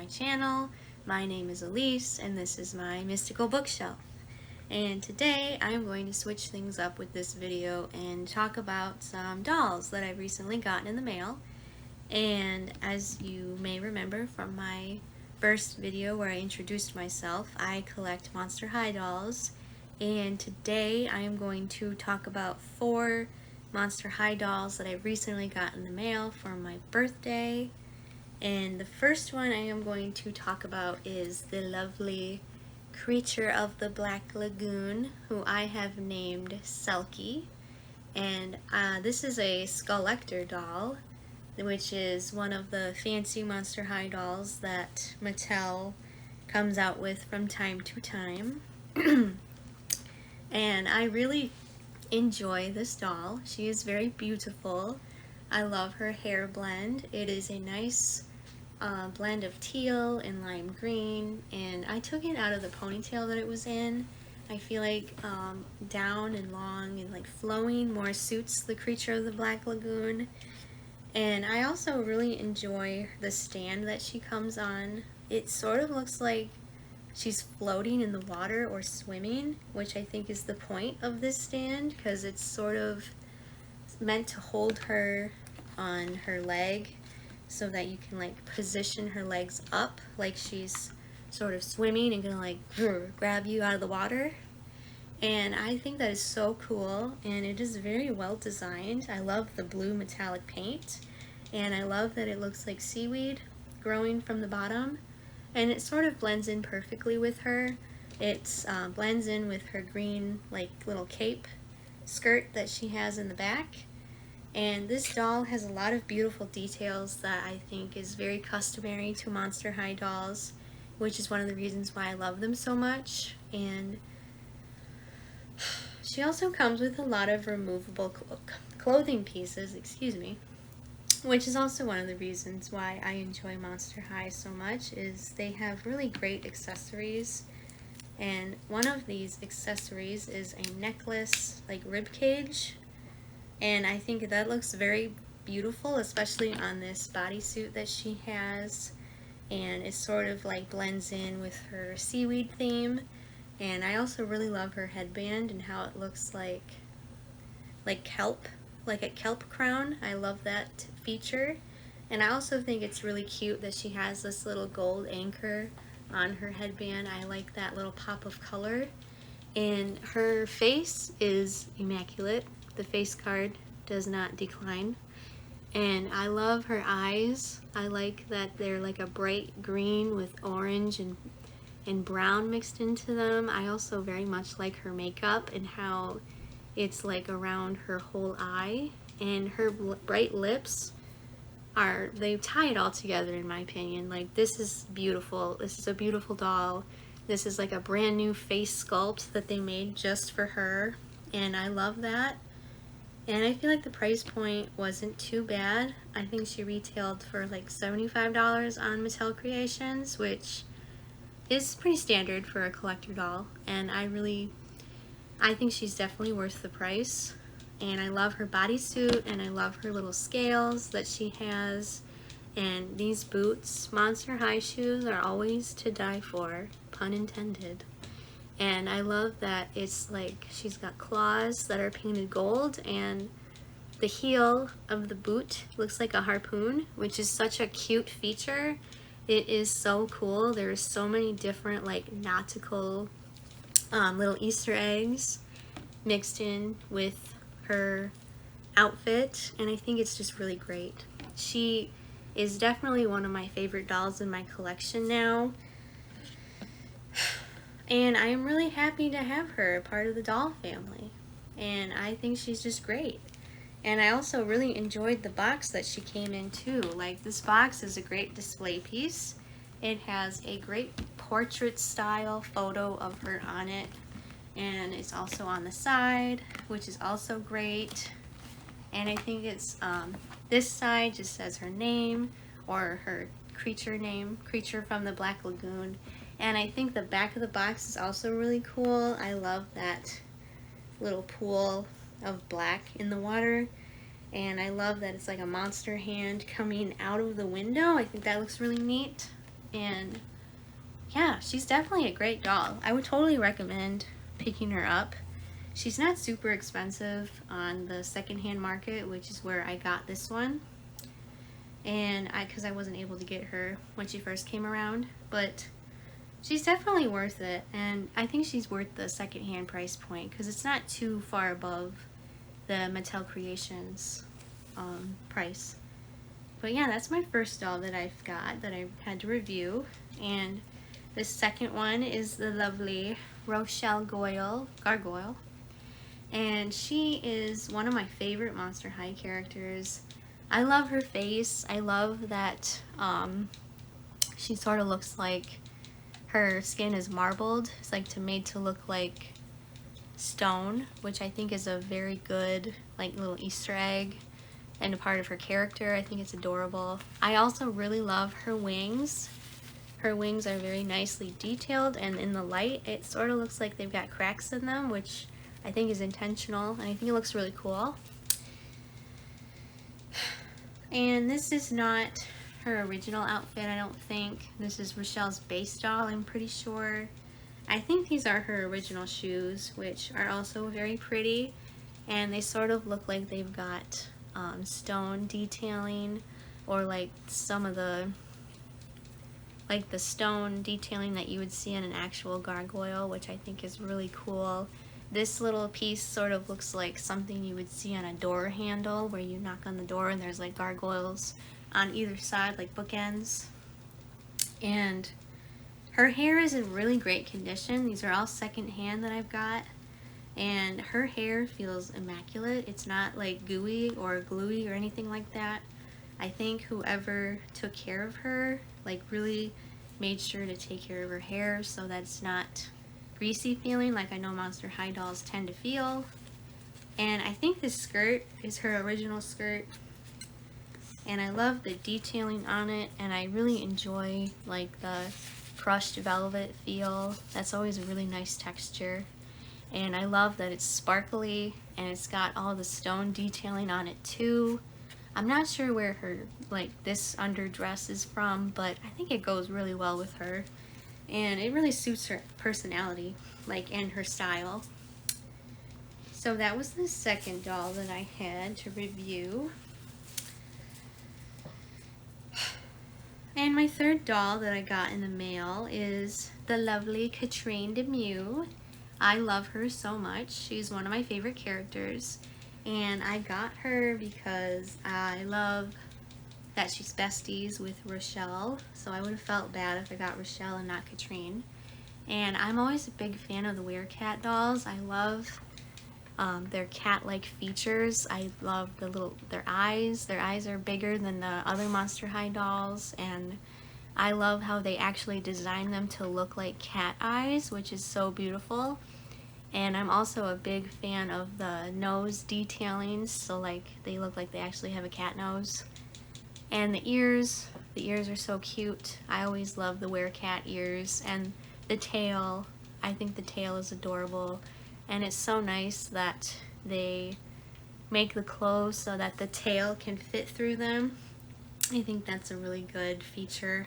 my channel. My name is Elise and this is my mystical bookshelf. And today I'm going to switch things up with this video and talk about some dolls that I've recently gotten in the mail. And as you may remember from my first video where I introduced myself, I collect Monster High dolls. And today I am going to talk about 4 Monster High dolls that I recently got in the mail for my birthday. And the first one I am going to talk about is the lovely creature of the Black Lagoon, who I have named Selkie. And this is a Skulllector doll, which is one of the fancy Monster High dolls that Mattel comes out with from time to time. And I really enjoy this doll. She is very beautiful. I love her hair blend. It is a nice blend of teal and lime green, and I took it out of the ponytail that it was in. I feel like down and long and like flowing more suits the creature of the Black Lagoon. And I also really enjoy the stand that she comes on. It sort of looks like she's floating in the water or swimming, which I think is the point of this stand, because it's sort of meant to hold her on her leg so that you can like position her legs up like she's sort of swimming and gonna like grab you out of the water. And I think that is so cool, and it is very well designed. I love the blue metallic paint, and I love that it looks like seaweed growing from the bottom, and it sort of blends in perfectly with her. It blends in with her green like little cape skirt that she has in the back. And this doll has a lot of beautiful details that I think is very customary to Monster High dolls, which is one of the reasons why I love them so much. And she also comes with a lot of removable clothing pieces, which is also one of the reasons why I enjoy Monster High so much, is they have really great accessories. And one of these accessories is a necklace, like rib cage. And I think that looks very beautiful, especially on this bodysuit that she has. And it sort of like blends in with her seaweed theme. And I also really love her headband and how it looks like kelp, like a kelp crown. I love that feature. And I also think it's really cute that she has this little gold anchor on her headband. I like that little pop of color. And her face is immaculate. The face card does not decline. And I love her eyes. I like that they're like a bright green with orange and brown mixed into them. I also very much like her makeup and how it's like around her whole eye. And her bright lips they tie it all together in my opinion. Like, this is beautiful. This is a beautiful doll. This is like a brand new face sculpt that they made just for her. And I love that. And I feel like the price point wasn't too bad. I think she retailed for like $75 on Mattel Creations, which is pretty standard for a collector doll. And I think she's definitely worth the price. And I love her bodysuit, and I love her little scales that she has. And these boots, Monster High shoes, are always to die for, pun intended. And I love that it's like she's got claws that are painted gold, and the heel of the boot looks like a harpoon, which is such a cute feature. It is so cool. There's so many different like nautical little Easter eggs mixed in with her outfit, and I think it's just really great. She is definitely one of my favorite dolls in my collection now. And I am really happy to have her part of the doll family. And I think she's just great. And I also really enjoyed the box that she came in too. Like, this box is a great display piece. It has a great portrait style photo of her on it. And it's also on the side, which is also great. And I think it's, this side just says her name, or her creature name, creature from the Black Lagoon. And I think the back of the box is also really cool. I love that little pool of black in the water. And I love that it's like a monster hand coming out of the window. I think that looks really neat. And yeah, she's definitely a great doll. I would totally recommend picking her up. She's not super expensive on the secondhand market, which is where I got this one. And because I wasn't able to get her when she first came around, but she's definitely worth it. And I think she's worth the secondhand price point because it's not too far above the Mattel Creations price. But yeah, that's my first doll that I've got that I had to review. And the second one is the lovely Rochelle Gargoyle. And she is one of my favorite Monster High characters. I love her face. I love that she sort of looks like her skin is marbled. It's like made to look like stone, which I think is a very good like little Easter egg and a part of her character. I think it's adorable. I also really love her wings. Her wings are very nicely detailed, and in the light it sort of looks like they've got cracks in them, which I think is intentional, and I think it looks really cool. And this is not her original outfit, I don't think. This is Rochelle's base doll, I'm pretty sure. I think these are her original shoes, which are also very pretty, and they sort of look like they've got stone detailing, or like some of the stone detailing that you would see in an actual gargoyle, which I think is really cool. This little piece sort of looks like something you would see on a door handle where you knock on the door and there's like gargoyles on either side, like bookends. And her hair is in really great condition. These are all secondhand that I've got. And her hair feels immaculate. It's not like gooey or gluey or anything like that. I think whoever took care of her like really made sure to take care of her hair so that it's not greasy feeling like I know Monster High dolls tend to feel. And I think this skirt is her original skirt, and I love the detailing on it, and I really enjoy like the crushed velvet feel. That's always a really nice texture. And I love that it's sparkly and it's got all the stone detailing on it too. I'm not sure where her, like, this underdress is from, but I think it goes really well with her. And it really suits her personality, like, and her style. So that was the second doll that I had to review. And my third doll that I got in the mail is the lovely Katrine Demew. I love her so much. She's one of my favorite characters. And I got her because I love that she's besties with Rochelle. So I would have felt bad if I got Rochelle and not Katrine. And I'm always a big fan of the Werecat dolls. I love their cat-like features. I love their eyes. Their eyes are bigger than the other Monster High dolls, and I love how they actually design them to look like cat eyes, which is so beautiful. And I'm also a big fan of the nose detailings, so like they look like they actually have a cat nose. And the ears are so cute. I always love the Werecat ears, and the tail. I think the tail is adorable. And it's so nice that they make the clothes so that the tail can fit through them. I think that's a really good feature.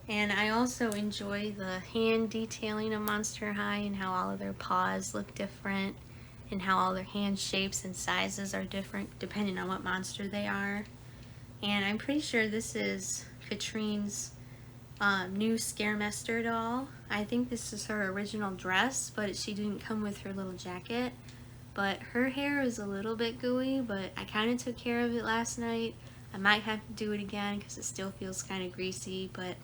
And I also enjoy the hand detailing of Monster High and how all of their paws look different and how all their hand shapes and sizes are different depending on what monster they are. And I'm pretty sure this is Katrine's new Scaremester doll. I think this is her original dress, but she didn't come with her little jacket. But her hair is a little bit gooey, but I kind of took care of it last night. I might have to do it again because it still feels kind of greasy, but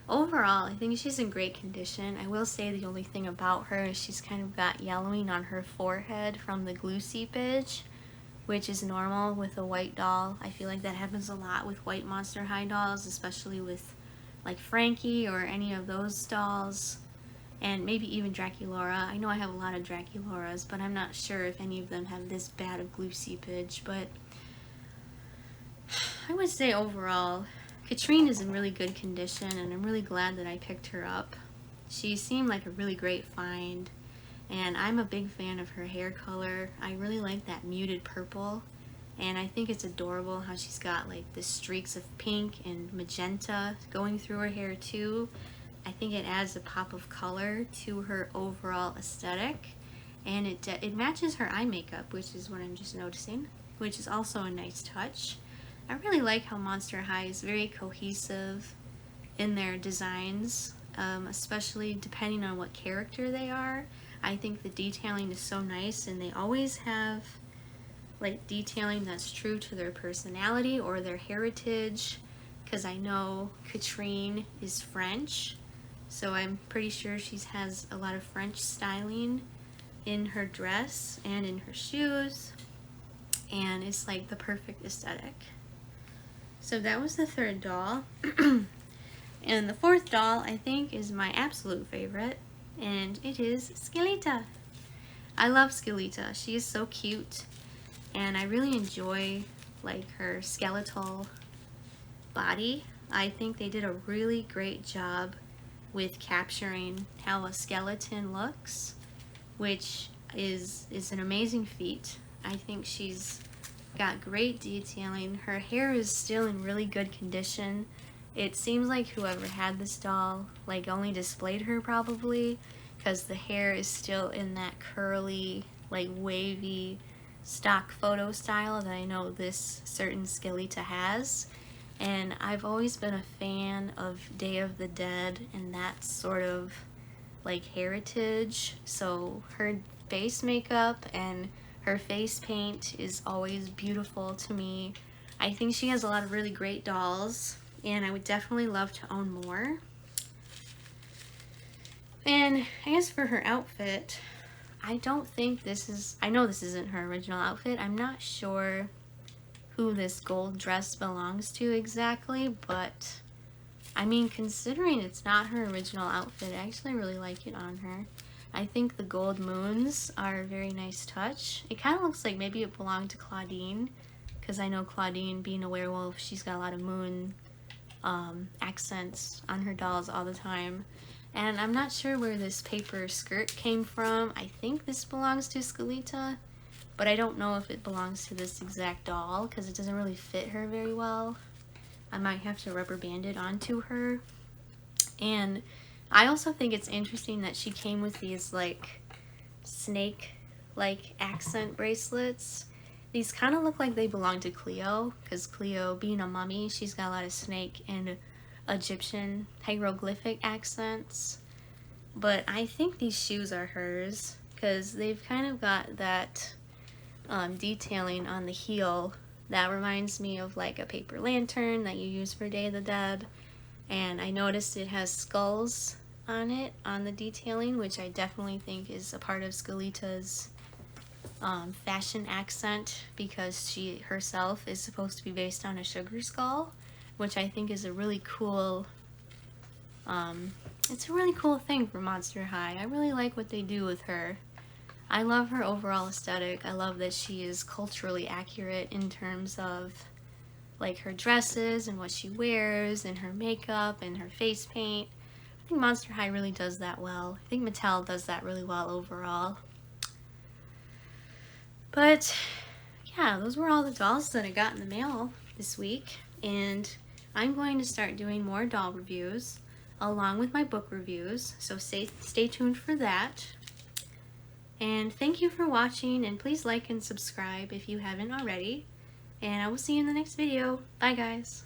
overall I think she's in great condition. I will say the only thing about her is she's kind of got yellowing on her forehead from the glue seepage, which is normal with a white doll. I feel like that happens a lot with white Monster High dolls, especially with like Frankie or any of those dolls, and maybe even Draculaura. I know I have a lot of Draculauras, but I'm not sure if any of them have this bad of glue seepage. But I would say overall, Katrine is in really good condition, and I'm really glad that I picked her up. She seemed like a really great find, and I'm a big fan of her hair color. I really like that muted purple, and I think it's adorable how she's got like the streaks of pink and magenta going through her hair too. I think it adds a pop of color to her overall aesthetic, and it matches her eye makeup, which is what I'm just noticing, which is also a nice touch. I really like how Monster High is very cohesive in their designs, especially depending on what character they are. I think the detailing is so nice, and they always have like detailing that's true to their personality or their heritage, because I know Katrine is French, so I'm pretty sure she has a lot of French styling in her dress and in her shoes, and it's like the perfect aesthetic. So that was the third doll. And the fourth doll, I think, is my absolute favorite, and it is Skeleeta. I love Skeleeta. She is so cute, and I really enjoy like her skeletal body. I think they did a really great job with capturing how a skeleton looks, which is an amazing feat. I think she's got great detailing. Her hair is still in really good condition. It seems like whoever had this doll like only displayed her probably, because the hair is still in that curly, like wavy stock photo style that I know this certain Skeleeta has. And I've always been a fan of Day of the Dead and that sort of like heritage, so her face makeup and her face paint is always beautiful to me. I think she has a lot of really great dolls, and I would definitely love to own more. And as for her outfit, I don't think this is, I know this isn't her original outfit. I'm not sure who this gold dress belongs to exactly, but I mean, considering it's not her original outfit, I actually really like it on her. I think the gold moons are a very nice touch. It kind of looks like maybe it belonged to Claudine, because I know Claudine, being a werewolf, she's got a lot of moon accents on her dolls all the time. And I'm not sure where this paper skirt came from. I think this belongs to Skeleeta, but I don't know if it belongs to this exact doll because it doesn't really fit her very well. I might have to rubber band it onto her. And I also think it's interesting that she came with these like snake like accent bracelets. These kind of look like they belong to Cleo, because Cleo, being a mummy, she's got a lot of snake and Egyptian hieroglyphic accents. But I think these shoes are hers, because they've kind of got that detailing on the heel that reminds me of like a paper lantern that you use for Day of the Dead. And I noticed it has skulls on it, on the detailing, which I definitely think is a part of Skeleeta's fashion accent, because she herself is supposed to be based on a sugar skull, which I think is a really cool, it's a really cool thing for Monster High. I really like what they do with her. I love her overall aesthetic. I love that she is culturally accurate in terms of like her dresses and what she wears and her makeup and her face paint. I think Monster High really does that well. I think Mattel does that really well overall. But yeah, those were all the dolls that I got in the mail this week, and I'm going to start doing more doll reviews along with my book reviews, so stay tuned for that. And thank you for watching, and please like and subscribe if you haven't already, and I will see you in the next video. Bye guys!